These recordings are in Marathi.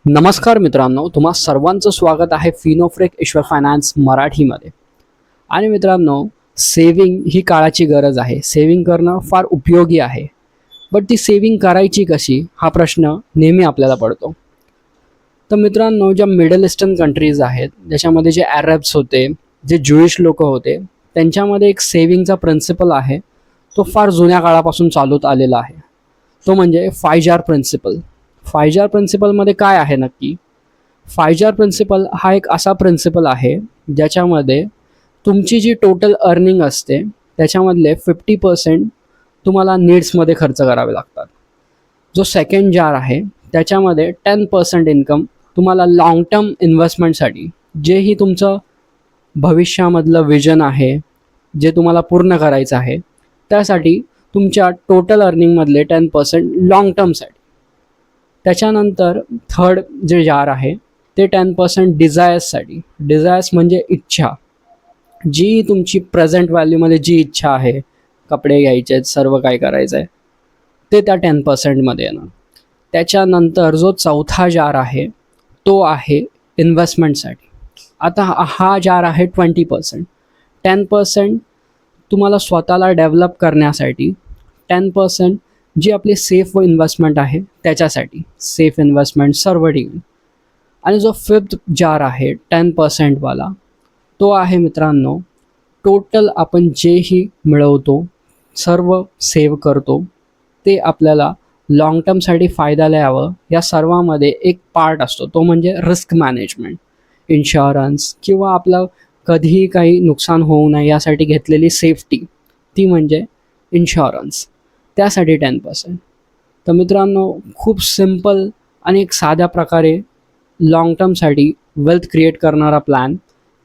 नमस्कार मित्रांनो, तुम्हा सर्वांचं स्वागत आहे फिनोफ्रेक ईश्वर फायनान्स मराठीमध्ये. आणि मित्रांनो, सेविंग ही काळाची गरज आहे. सेविंग करणं फार उपयोगी आहे. बट ती सेविंग करायची कशी हा प्रश्न नेहमी आपल्याला पडतो. तर मित्रांनो, ज्या मिडल ईस्टर्न कंट्रीज आहेत, ज्याच्यामध्ये जे अरब्स होते, जे ज्यूइश लोक होते, त्यांच्यामध्ये एक सेविंगचा प्रिन्सिपल आहे. तो फार जुन्या काळापासून चालत आलेला आहे. तो म्हणजे 5 जार प्रिन्सिपल. 5 जार प्रिन्सिपलमध्ये काय आहे नक्की? 5 जार प्रिन्सिपल हा एक असा प्रिन्सिपल आहे ज्याच्यामध्ये तुमची जी टोटल अर्निंग असते त्याच्यामधले 50% तुम्हाला नीड्समध्ये खर्च करावे लागतात. जो सेकंड जार आहे त्याच्यामध्ये 10% इन्कम तुम्हाला लाँग टर्म इन्व्हेस्टमेंटसाठी, जेही तुमचं भविष्यामधलं विजन आहे, जे तुम्हाला पूर्ण करायचं आहे, त्यासाठी तुमच्या टोटल अर्निंगमधले 10% लाँग टर्मसाठी. त्याच्यानंतर थर्ड जे जार आहे ते 10% डिझायर्ससाठी. डिझायर्स म्हणजे इच्छा, जी तुमची प्रेझेंट व्हॅल्यूमध्ये जी इच्छा आहे, कपडे घ्यायचे आहेत, सर्व काय करायचं आहे, ते त्या 10%मध्ये येणार. त्याच्यानंतर जो चौथा जार आहे तो आहे इन्व्हेस्टमेंटसाठी. आता हा जार आहे 20%. 10% तुम्हाला स्वतःला डेव्हलप करण्यासाठी, 10% जी आपली सेफ इन्व्हेस्टमेंट आहे त्याच्यासाठी, सेफ इन्व्हेस्टमेंट सर्व ठीक. आणि जो फिफ्थ जार आहे 10%वाला, तो आहे मित्रांनो, टोटल आपण जेही मिळवतो, सर्व सेव्ह करतो, ते आपल्याला लाँग टर्मसाठी फायद्याला यावं या सर्वामध्ये एक पार्ट असतो. तो म्हणजे रिस्क मॅनेजमेंट, इन्शुरन्स, किंवा आपलं कधीही काही नुकसान होऊ नये यासाठी घेतलेली सेफ्टी, ती म्हणजे इन्शुरन्स. त्यासाठी 10%. तर मित्रांनो, खूप सिम्पल आणि एक साध्या प्रकारे लाँग टर्मसाठी वेल्थ क्रिएट करणारा प्लॅन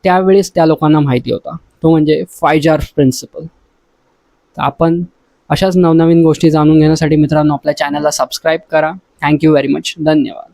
त्यावेळेस त्या लोकांना माहिती होता. तो म्हणजे 5 जार प्रिन्सिपल. तर आपण अशाच नवनवीन गोष्टी जाणून घेण्यासाठी मित्रांनो आपल्या चॅनलला सबस्क्राईब करा. Thank you very much. धन्यवाद.